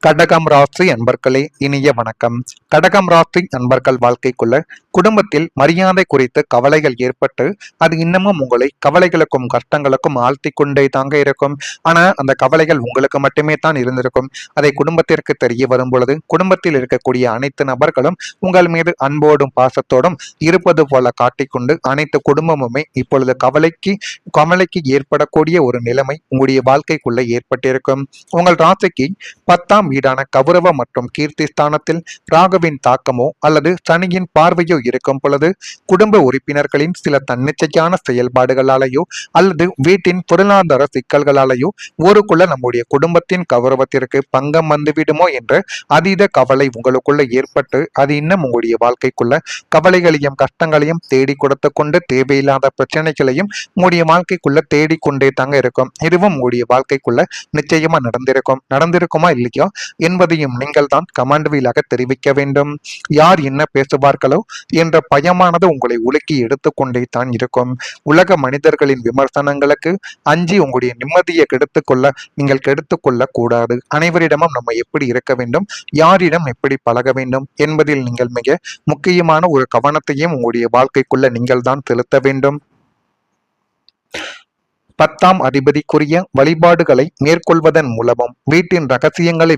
கடகம் ராசி அன்பர்களே, இனிய வணக்கம். கடகம் ராசி அன்பர்கள் வாழ்க்கைக்குள்ள குடும்பத்தில் மரியாதை குறித்து கவலைகள் ஏற்பட்டு அது இன்னமும் உங்களை கவலைகளுக்கும் கஷ்டங்களுக்கும் ஆழ்த்தி கொண்டே தாங்க இருக்கும். ஆனா அந்த கவலைகள் உங்களுக்கு மட்டுமே தான் இருந்திருக்கும். அதை குடும்பத்திற்கு தெரிய வரும் பொழுது குடும்பத்தில் இருக்கக்கூடிய அனைத்து நபர்களும் உங்கள் மீது அன்போடும் பாசத்தோடும் இருப்பது போல காட்டிக்கொண்டு அனைத்து குடும்பமுமே இப்பொழுது கவலைக்கு ஏற்படக்கூடிய ஒரு நிலைமை உங்களுடைய வாழ்க்கைக்குள்ள ஏற்பட்டிருக்கும். உங்கள் ராசிக்கு 10ஆம் வீடான கௌரவ மற்றும் கீர்த்தி ஸ்தானத்தில் ராகுவின் தாக்கமோ அல்லது சனியின் பார்வையோ இருக்கும் பொழுது குடும்ப உறுப்பினர்களின் சில தன்னிச்சையான செயல்பாடுகளாலேயோ அல்லது வீட்டின் பொருளாதார சிக்கல்களாலேயோ ஊருக்குள்ள நம்முடைய குடும்பத்தின் கௌரவத்திற்கு பங்கம் வந்துவிடுமோ என்ற அதீத கவலை உங்களுக்குள்ள ஏற்பட்டு அது இன்னும் உங்களுடைய வாழ்க்கைக்குள்ள கவலைகளையும் கஷ்டங்களையும் தேடி கொடுத்து கொண்டு தேவையில்லாத பிரச்சனைகளையும் உங்களுடைய வாழ்க்கைக்குள்ள தேடிக்கொண்டே தாங்க இருக்கும். இதுவும் உங்களுடைய வாழ்க்கைக்குள்ள நிச்சயமா நடந்திருக்குமா இல்லையோ என்பதையும் நீங்கள் தான் கமெண்ட் வீலாக தெரிவிக்க வேண்டும். யார் என்ன பேசுவார்களோ என்ற பயமானது உங்களை உலுக்கி எடுத்துக்கொண்டே தான் இருக்கும். உலக மனிதர்களின் விமர்சனங்களுக்கு அஞ்சி உங்களுடைய நிம்மதியை நீங்கள் கெடுத்துக்கொள்ள கூடாது. அனைவரிடமும் நம்ம எப்படி இருக்க வேண்டும், யாரிடம் எப்படி பழக வேண்டும் என்பதில் நீங்கள் மிக முக்கியமான ஒரு கவனத்தையும் உங்களுடைய வாழ்க்கைக்குள்ள நீங்கள் தான் செலுத்த வேண்டும். 10ஆம் அதிபதிக்குரிய வழிபாடுகளை மேற்கொள்வதன் மூலமும் வீட்டின் ரகசியங்களை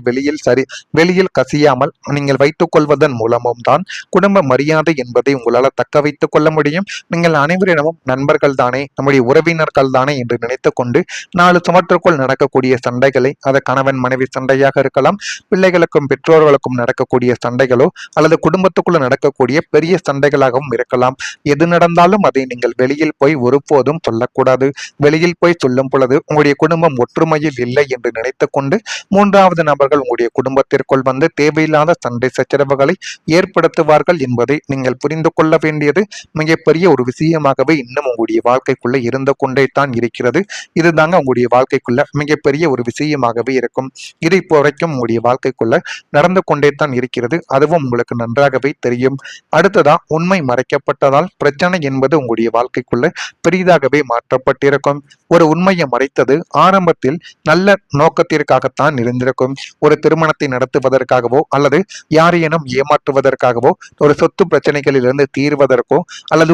வெளியில் கசியாமல் நீங்கள் வைத்துக் கொள்வதன் மூலமும் தான் குடும்ப மரியாதை என்பதை உங்களால் தக்க வைத்துக் கொள்ள முடியும். நீங்கள் அனைவரிடமும் நண்பர்கள் தானே, நம்முடைய உறவினர்கள் தானே என்று நினைத்து கொண்டு 4 சுமற்றுக்குள் நடக்கக்கூடிய சண்டைகளை, அது கணவன் மனைவி சண்டையாக இருக்கலாம், பிள்ளைகளுக்கும் பெற்றோர்களுக்கும் நடக்கக்கூடிய சண்டைகளோ அல்லது குடும்பத்துக்குள்ள நடக்கக்கூடிய பெரிய சண்டைகளாகவும் இருக்கலாம். எது நடந்தாலும் அதை நீங்கள் வெளியில் போய் ஒருபோதும் சொல்லக்கூடாது. வெளியில் போய் சொல்லும் பொழுது உங்களுடைய குடும்பம் ஒற்றுமையில் இல்லை என்று நினைத்து கொண்டு 3வது நபர்கள் உங்களுடைய குடும்பத்திற்குள் வந்து தேவையில்லாத சண்டை சச்சரவுகளை ஏற்படுத்துவார்கள் என்பதை நீங்கள் புரிந்து கொள்ள வேண்டியது மிகப்பெரிய ஒரு விஷயமாகவே இன்னும் உங்களுடைய வாழ்க்கைக்குள்ள இருந்து கொண்டே தான் இருக்கிறது. இதுதாங்க உங்களுடைய வாழ்க்கைக்குள்ள மிகப்பெரிய ஒரு விஷயமாகவே இருக்கும். இது இப்போ வரைக்கும் உங்களுடைய வாழ்க்கைக்குள்ள நடந்து கொண்டே தான் இருக்கிறது. அதுவும் உங்களுக்கு நன்றாகவே தெரியும். அடுத்ததா, உண்மை மறைக்கப்பட்டதால் பிரச்சனை என்பது உங்களுடைய வாழ்க்கைக்குள்ள பெரிதாகவே மாற்றப்பட்டிருக்கும். ஒரு உண்மையை மறைத்தது ஆரம்பத்தில் நல்ல நோக்கத்திற்காகத்தான் இருந்திருக்கும். ஒரு திருமணத்தை நடத்துவதற்காகவோ அல்லது யாரையேனும் ஏமாற்றுவதற்காகவோ, ஒரு சொத்து பிரச்சனைகளிலிருந்து தீர்வதற்கோ அல்லது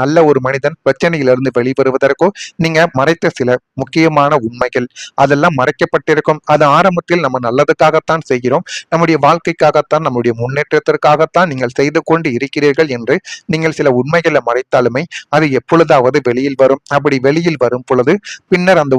நல்ல ஒரு மனிதன் பிரச்சனையிலிருந்து வெளிவருவதற்கோ நீங்க மறைத்த சில முக்கியமான உண்மைகள் அதெல்லாம் மறைக்கப்பட்டிருக்கும். அது ஆரம்பத்தில் நம்ம நல்லதுக்காகத்தான் செய்கிறோம், நம்முடைய வாழ்க்கைக்காகத்தான், நம்முடைய முன்னேற்றத்திற்காகத்தான் நீங்கள் செய்து கொண்டு இருக்கிறீர்கள் என்று நீங்கள் சில உண்மைகளை மறைத்தாலுமே அது எப்பொழுதாவது வெளியில் வரும். அப்படி வெளியில் வரும் பொழுது பின்னர் அந்த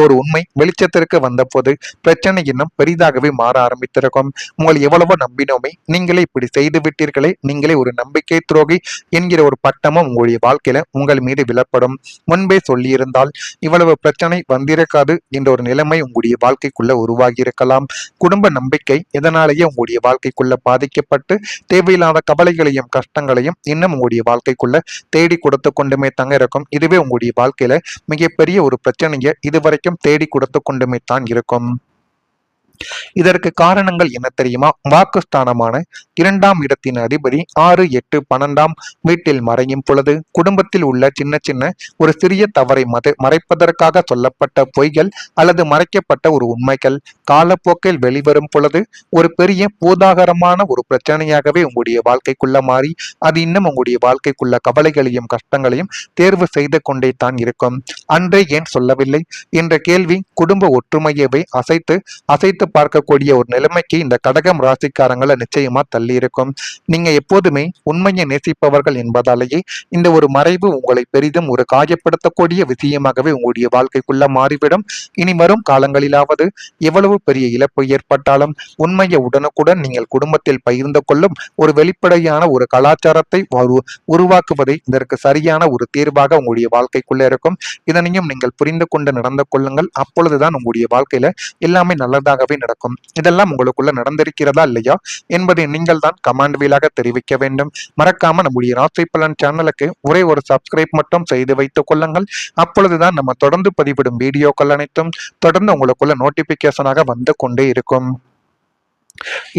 ஒரு உண்மை வெளிச்சத்திற்கு வந்த போது பிரச்சனை இன்னும் பெரிதாகவே மாற ஆரம்பித்திருக்கும். உங்களை எவ்வளவோ நம்பினோமே, நீங்களே இப்படி செய்து விட்டீர்களே, நீங்களே ஒரு நம்பிக்கை துரோகி என்கிற ஒரு பட்டமும் உங்களுடைய வாழ்க்கையில உங்கள் மீது விழப்படும். முன்பே சொல்லியிருந்தால் இவ்வளவு பிரச்சனை வந்திருக்காது என்ற ஒரு நிலைமை உங்களுடைய வாழ்க்கைக்குள்ள உருவாகி இருக்கலாம். குடும்ப நம்பிக்கை இதனாலேயே உங்களுடைய வாழ்க்கைக்குள்ள பாதிக்கப்பட்டு தேவையில்லாத கவலைகளையும் கஷ்டங்களையும் இன்னும் உங்களுடைய வாழ்க்கைக்குள்ள தேடி கொடுத்து கொண்டுமே தங்க இருக்கும். இதுவே உங்களுடைய வாழ்க்கையில மிகப்பெரிய ஒரு பிரச்சனையை இதுவரைக்கும் தேடி கொடுத்து கொண்டுமே தான் இருக்கும். இதற்கு காரணங்கள் என்ன தெரியுமா? வாக்குஸ்தானமான 2ஆம் இடத்தின் அதிபதி 6, 8, 12ஆம் வீட்டில் மறையும் பொழுது குடும்பத்தில் உள்ள சின்ன ஒரு சிறிய தவறை மறைப்பதற்காக சொல்லப்பட்ட பொய்கள் அல்லது மறைக்கப்பட்ட ஒரு உண்மைகள் காலப்போக்கில் வெளிவரும் பொழுது ஒரு பெரிய பூதாகரமான ஒரு பிரச்சனையாகவே உங்களுடைய வாழ்க்கைக்குள்ள மாறி அது இன்னும் உங்களுடைய வாழ்க்கைக்குள்ள கவலைகளையும் கஷ்டங்களையும் தேர்வு செய்து கொண்டே தான் இருக்கும். அன்றே ஏன் சொல்லவில்லை என்ற கேள்வி குடும்ப ஒற்றுமையவே அசைத்து பார்க்கக்கூடிய ஒரு நிலைமைக்கு இந்த கடகம் ராசிக்காரங்களை நிச்சயமா தள்ளி இருக்கும். நீங்க எப்போதுமே உண்மையை நேசிப்பவர்கள் என்பதாலேயே இந்த ஒரு மறைவு உங்களை பெரிதும் ஒரு காயப்படுத்தக்கூடிய விஷயமாகவே உங்களுடைய வாழ்க்கைக்குள்ள மாறிவிடும். இனி வரும் காலங்களிலாவது எவ்வளவு பெரிய இழப்பு ஏற்பட்டாலும் உண்மையை உடனுக்குடன் நீங்கள் குடும்பத்தில் பகிர்ந்து கொள்ளும் ஒரு வெளிப்படையான ஒரு கலாச்சாரத்தை உருவாக்குவதை இதற்கு சரியான ஒரு தீர்வாக உங்களுடைய வாழ்க்கைக்குள்ள இருக்கும். இதனையும் நீங்கள் புரிந்து கொண்டு நடந்து கொள்ளுங்கள். அப்பொழுதுதான் உங்களுடைய வாழ்க்கையில எல்லாமே நல்லதாகவே நடக்கும். இதெல்லாம் உங்களுக்குள்ள நடந்திருக்கிறதா இல்லையா என்பதை நீங்கள் தான் கமெண்ட் வீலாக தெரிவிக்க வேண்டும். மறக்காம நம்முடைய ராசி பலன் சேனலுக்கு ஒரே ஒரு சப்ஸ்கிரைப் மட்டும் செய்து வைத்துக் கொள்ளுங்கள். அப்பொழுதுதான் நம்ம தொடர்ந்து பதிவிடும் வீடியோக்கள் அனைத்தும் தொடர்ந்து உங்களுக்குள்ள நோட்டிபிகேஷனாக வந்து கொண்டே இருக்கும்.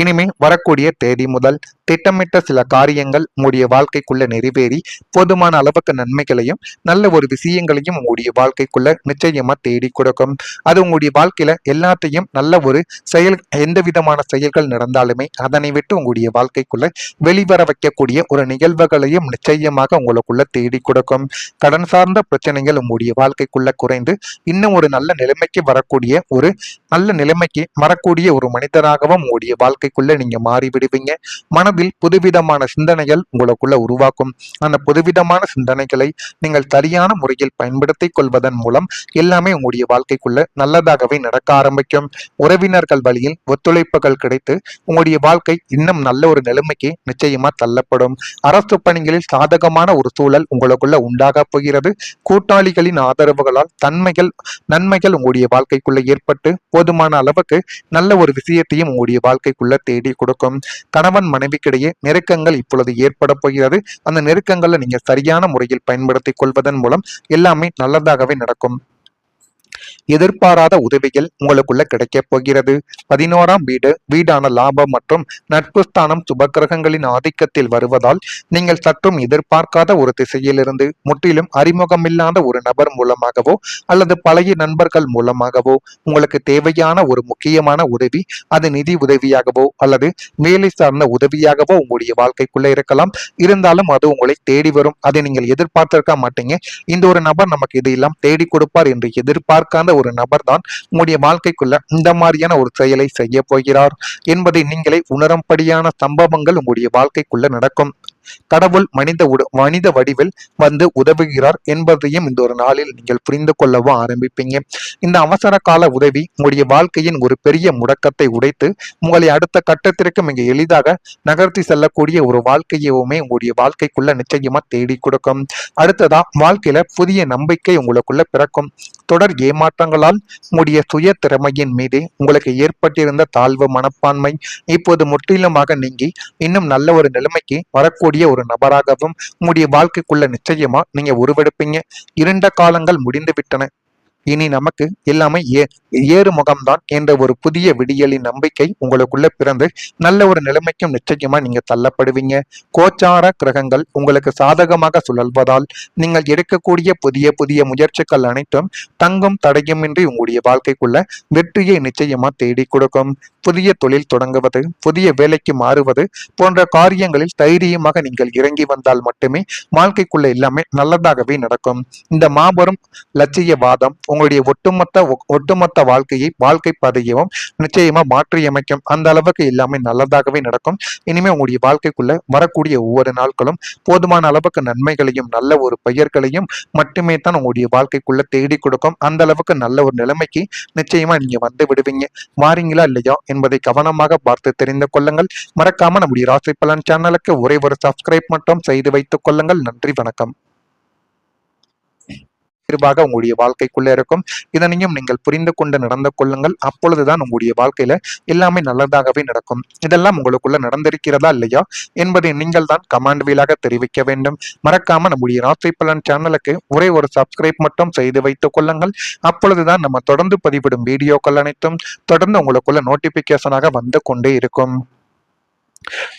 இனிமே வரக்கூடிய தேதி முதல் திட்டமிட்ட சில காரியங்கள் உங்களுடைய வாழ்க்கைக்குள்ள நிறைவேறி போதுமான அளவுக்கு நன்மைகளையும் நல்ல ஒரு விஷயங்களையும் உங்களுடைய வாழ்க்கைக்குள்ள நிச்சயமா தேடி கொடுக்கும். அது உங்களுடைய வாழ்க்கையில எல்லாத்தையும் நல்ல ஒரு செயல், எந்த விதமான செயல்கள் நடந்தாலுமே அதனை விட்டு உங்களுடைய வாழ்க்கைக்குள்ள வெளிவர வைக்கக்கூடிய ஒரு நிகழ்வுகளையும் நிச்சயமாக உங்களுக்குள்ள தேடி கொடுக்கும். கடன் சார்ந்த பிரச்சனைகள் உங்களுடைய வாழ்க்கைக்குள்ள குறைந்து இன்னும் ஒரு நல்ல நிலைமைக்கு வரக்கூடிய ஒரு நல்ல நிலைமைக்கு வரக்கூடிய ஒரு மனிதராகவும் உங்களுடைய வாழ்க்கைக்குள்ள நீங்க மாறி விடுவீங்க. மனதில் புதுவிதமான சிந்தனைகள் உங்களுக்குள்ள உருவாக்கும். அந்த புதுவிதமான சிந்தனைகளை நீங்கள் சரியான முறையில் பயன்படுத்திக் கொள்வதன் மூலம் எல்லாமே உங்களுடைய வாழ்க்கைக்குள்ள நல்லதாகவே நடக்க ஆரம்பிக்கும். உறவினர்கள் வழியில் ஒத்துழைப்புகள் கிடைத்து உங்களுடைய வாழ்க்கை இன்னும் நல்ல ஒரு நிலைமைக்கு நிச்சயமா தள்ளப்படும். அரசு பணிகளில் சாதகமான ஒரு சூழல் உங்களுக்குள்ள உண்டாக போகிறது. கூட்டாளிகளின் ஆதரவுகளால் நன்மைகள் உங்களுடைய வாழ்க்கைக்குள்ள ஏற்பட்டு போதுமான அளவுக்கு நல்ல ஒரு விஷயத்தையும் உங்களுடைய வாழ்க்கைக்குள்ள தேடி கொடுக்கும். கணவன் மனைவிக்கிடையே நெருக்கங்கள் இப்பொழுது ஏற்பட போகிறது. அந்த நெருக்கங்களை நீங்க சரியான முறையில் பயன்படுத்திக் கொள்வதன் மூலம் எல்லாமே நல்லதாகவே நடக்கும். எதிர்பாராத உதவிகள் உங்களுக்குள்ள கிடைக்கப் போகிறது. 11ஆம் வீடான லாபம் மற்றும் நட்பு ஸ்தானம் சுபக்கிரகங்களின் ஆதிக்கத்தில் வருவதால் நீங்கள் சற்றும் எதிர்பார்க்காத ஒரு திசையிலிருந்து முற்றிலும் அறிமுகமில்லாத ஒரு நபர் மூலமாகவோ அல்லது பழைய நண்பர்கள் மூலமாகவோ உங்களுக்கு தேவையான ஒரு முக்கியமான உதவி, அது நிதி உதவியாகவோ அல்லது வேலை சார்ந்த உதவியாகவோ உங்களுடைய வாழ்க்கைக்குள்ள இருக்கலாம். இருந்தாலும் அது உங்களை தேடி வரும். அதை நீங்கள் எதிர்பார்த்திருக்க மாட்டீங்க. இந்த ஒரு நபர் நமக்கு இதையெல்லாம் தேடி கொடுப்பார் என்று எதிர்பார்க்காத ஒரு நபர் தான் உங்களுடைய வாழ்க்கைக்குள்ள இந்த மாதிரியான ஒரு செயலை செய்ய போகிறார் என்பதை நீங்களே உணரும்படியான சம்பவங்கள் உங்களுடைய வாழ்க்கைக்குள்ள நடக்கும். கடவுள் மனித வடிவில் வந்து உதவுகிறார் என்பதையும் இந்த ஒரு நாளில் நீங்கள் புரிந்து கொள்ளவும் ஆரம்பிப்பீங்க. இந்த அவசர கால உதவி உங்களுடைய வாழ்க்கையின் ஒரு பெரிய முடக்கத்தை உடைத்து உங்களை அடுத்த கட்டத்திற்கு மிக எளிதாக நகர்த்தி செல்லக்கூடிய ஒரு வாழ்க்கையவுமே உங்களுடைய வாழ்க்கைக்குள்ள நிச்சயமா தேடி கொடுக்கும். அடுத்ததா வாழ்க்கையில புதிய நம்பிக்கை உங்களுக்குள்ள பிறக்கும். தொடர் ஏமாற்றங்களால் உங்களுடைய சுய திறமையின் மீது உங்களுக்கு ஏற்பட்டிருந்த தாழ்வு மனப்பான்மை இப்போது முற்றிலுமாக நீங்கி இன்னும் நல்ல ஒரு நிலைமைக்கு வரக்கூடிய ஒரு நபராகவும் உங்களுடைய வாழ்க்கைக்குள்ள நிச்சயமா நீங்க உருவெடுப்பீங்க. இருண்ட காலங்கள் முடிந்து விட்டன. இனி நமக்கு எல்லாமே ஏறு முகம்தான் என்ற ஒரு புதிய விடியலின் நம்பிக்கை உங்களுக்குள்ள பிறந்து நல்ல ஒரு நிலைமைக்கும் நிச்சயமா நீங்க தள்ளப்படுவீங்க. கோச்சார கிரகங்கள் உங்களுக்கு சாதகமாக சுழல்வதால் நீங்கள் எடுக்கக்கூடிய புதிய முயற்சிகள் அனைத்தும் தங்கும் தடையுமின்றி உங்களுடைய வாழ்க்கைக்குள்ள வெற்றியை நிச்சயமா தேடி கொடுக்கும். புதிய தொழில் தொடங்குவது, புதிய வேலைக்கு மாறுவது போன்ற காரியங்களில் தைரியமாக நீங்கள் இறங்கி வந்தால் மட்டுமே வாழ்க்கைக்குள்ள எல்லாமே நல்லதாகவே நடக்கும். இந்த மாபெரும் லட்சியவாதம் உங்களுடைய ஒட்டுமொத்த வாழ்க்கை பாதையவும் நிச்சயமா மாற்றியமைக்கும். அந்த அளவுக்கு எல்லாமே நல்லதாகவே நடக்கும். இனிமே உங்களுடைய வாழ்க்கைக்குள்ள வரக்கூடிய ஒவ்வொரு நாட்களும் போதுமான அளவுக்கு நன்மைகளையும் நல்ல ஒரு பெயர்களையும் மட்டுமே தான் உங்களுடைய வாழ்க்கைக்குள்ள தேடி கொடுக்கும். அந்த அளவுக்கு நல்ல ஒரு நிலைமைக்கு நிச்சயமா நீங்க வந்து விடுவீங்க. மாறீங்களா இல்லையா என்பதை கவனமாக பார்த்து தெரிந்து கொள்ளுங்கள். மறக்காம நம்முடைய ராசி பலன் சேனலுக்கு ஒரே ஒரு சப்ஸ்கிரைப் மட்டும் செய்து வைத்துக் கொள்ளுங்கள். நன்றி, வணக்கம். உங்களுடைய வாழ்க்கைக்குள்ள இருக்கும். இதனையும் நீங்கள் புரிந்து கொண்டு நடந்து கொள்ளுங்கள். அப்பொழுதுதான் உங்களுடைய வாழ்க்கையில எல்லாமே நல்லதாகவே நடக்கும். இதெல்லாம் உங்களுக்குள்ள நடந்திருக்கிறதா இல்லையா என்பதை நீங்கள் தான் கமெண்ட் வீலாக தெரிவிக்க வேண்டும். மறக்காம நம்முடைய ராசி பலன் சேனலுக்கு ஒரே ஒரு சப்ஸ்கிரைப் மட்டும் செய்து வைத்துக் கொள்ளுங்கள். அப்பொழுதுதான் நம்ம தொடர்ந்து பதிவிடும் வீடியோக்கள் அனைத்தும் தொடர்ந்து உங்களுக்குள்ள நோட்டிபிகேஷனாக வந்து கொண்டே இருக்கும்.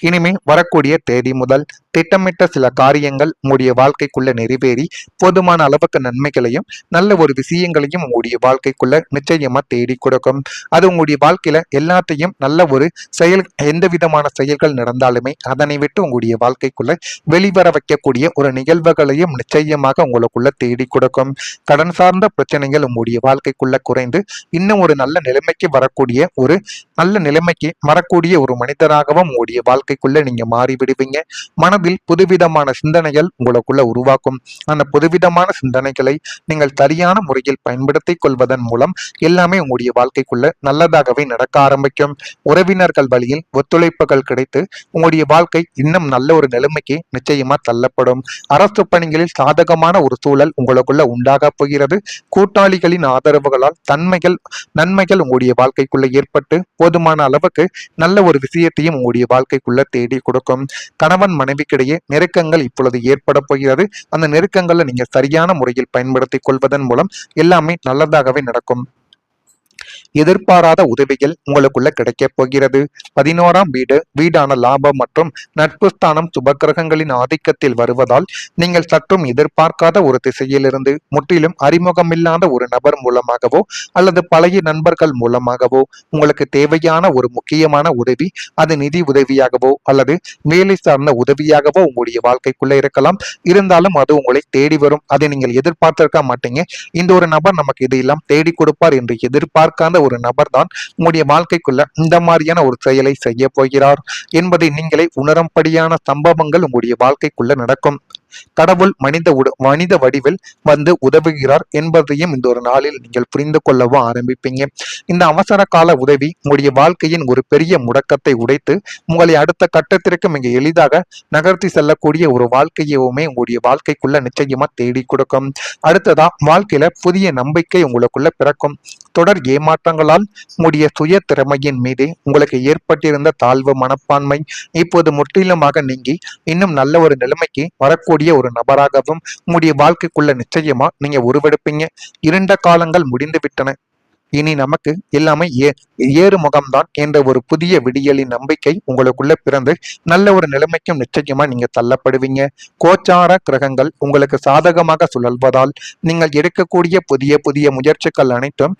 இனிமே வரக்கூடிய தேதி முதல் திட்டமிட்ட சில காரியங்கள் உங்களுடைய வாழ்க்கைக்குள்ள நிறைவேறி போதுமான அளவுக்கு நன்மைகளையும் நல்ல ஒரு விஷயங்களையும் உங்களுடைய வாழ்க்கைக்குள்ள நிச்சயமா தேடி கொடுக்கும். அது உங்களுடைய வாழ்க்கையில எல்லாத்தையும் நல்ல ஒரு செயல், எந்த விதமான செயல்கள் நடந்தாலுமே அதனை விட்டு உங்களுடைய வாழ்க்கைக்குள்ள வெளிவர வைக்கக்கூடிய ஒரு நிகழ்வுகளையும் நிச்சயமாக உங்களுக்குள்ள தேடி கொடுக்கும். கடன் சார்ந்த பிரச்சனைகள் உங்களுடைய வாழ்க்கைக்குள்ள குறைந்து இன்னும் ஒரு நல்ல நிலைமைக்கு வரக்கூடிய ஒரு மனிதராகவும் உங்களுடைய வாழ்க்கைக்குள்ள நீங்க மாறி விடுவீங்க. மனதில் புதுவிதமான சிந்தனைகள் உங்களுக்குள்ள உருவாக்கும். அந்த புதுவிதமான சிந்தனைகளை நீங்கள் சரியான முறையில் பயன்படுத்திக் கொள்வதன் மூலம் எல்லாமே உங்களுடைய வாழ்க்கைக்குள்ள நல்லதாகவே நடக்க ஆரம்பிக்கும். உறவினர்கள் வழியில் ஒத்துழைப்புகள் கிடைத்து உங்களுடைய வாழ்க்கை இன்னும் நல்ல ஒரு நிலைமைக்கு நிச்சயமா தள்ளப்படும். அரசு பணிகளில் சாதகமான ஒரு சூழல் உங்களுக்குள்ள உண்டாக போகிறது. கூட்டாளிகளின் ஆதரவுகளால் நன்மைகள் உங்களுடைய வாழ்க்கைக்குள்ள ஏற்பட்டு போதுமான அளவுக்கு நல்ல ஒரு விஷயத்தையும் உங்களுடைய வாழ்க்கைக்குள்ள தேடி கொடுக்கும். கணவன் மனைவிக்கிடையே நெருக்கங்கள் இப்பொழுது ஏற்பட போகிறது. அந்த நெருக்கங்களை நீங்க சரியான முறையில் பயன்படுத்திக் கொள்வதன் மூலம் எல்லாமே நல்லதாகவே நடக்கும். எதிர்பாராத உதவிகள் உங்களுக்குள்ள கிடைக்கப் போகிறது. 11ஆம் வீடான லாபம் மற்றும் நட்பு ஸ்தானம் சுபக்கிரகங்களின் ஆதிக்கத்தில் வருவதால் நீங்கள் சற்றும் எதிர்பார்க்காத ஒரு திசையிலிருந்து முற்றிலும் அறிமுகமில்லாத ஒரு நபர் மூலமாகவோ அல்லது பழைய நண்பர்கள் மூலமாகவோ உங்களுக்கு தேவையான ஒரு முக்கியமான உதவி, அது நிதி உதவியாகவோ அல்லது வேலை சார்ந்த உதவியாகவோ உங்களுடைய வாழ்க்கைக்குள்ள இருக்கலாம். இருந்தாலும் அது உங்களை தேடி வரும். அதை நீங்கள் எதிர்பார்த்திருக்க மாட்டீங்க. இந்த ஒரு நபர் நமக்கு இதையெல்லாம் தேடி கொடுப்பார் என்று எதிர்பார்க்காத ஒரு நபர் தான் உங்களுடைய வாழ்க்கைக்குள்ள இந்த மாதிரியான ஒரு செயலை செய்ய போகிறார் என்பதை நீங்களே உணரும்படியான சம்பவங்கள் உங்களுடைய வாழ்க்கைக்குள்ள நடக்கும். கடவுள் மனித வடிவில் வந்து உதவுகிறார் என்பதையும் இந்த ஒரு நாளில் நீங்கள் புரிந்து கொள்ளவும் ஆரம்பிப்பீங்க. இந்த அவசர கால உதவி உங்களுடைய வாழ்க்கையின் ஒரு பெரிய முடக்கத்தை உடைத்து உங்களை அடுத்த கட்டத்திற்கு மிக எளிதாக நகர்த்தி செல்லக்கூடிய ஒரு வாழ்க்கையவுமே உங்களுடைய வாழ்க்கைக்குள்ள நிச்சயமா தேடி கொடுக்கும். அடுத்ததா வாழ்க்கையில புதிய நம்பிக்கை உங்களுக்குள்ள பிறக்கும். தொடர் ஏமாற்றங்களால் உங்களுடைய சுய திறமையின் மீது உங்களுக்கு ஏற்பட்டிருந்த தாழ்வு மனப்பான்மை இப்போது முற்றிலுமாக நீங்கி இன்னும் நல்ல ஒரு நிலைமைக்கு வரக்கூடிய ஒரு நபராகவும் உங்களுடைய வாழ்க்கைக்குள்ள நிச்சயமா நீங்க உருவெடுப்பீங்க. இருண்ட காலங்கள் முடிந்து விட்டன. இனி நமக்கு எல்லாமே ஏறு முகம்தான் என்ற ஒரு புதிய விடியலின் நம்பிக்கை உங்களுக்குள்ள பிறந்து நல்ல ஒரு நிலைமைக்கும் நிச்சயமா நீங்க தள்ளப்படுவீங்க. கோச்சார கிரகங்கள் உங்களுக்கு சாதகமாக சுழல்வதால் நீங்கள் எடுக்கக்கூடிய புதிய புதிய முயற்சிகள் அனைத்தும்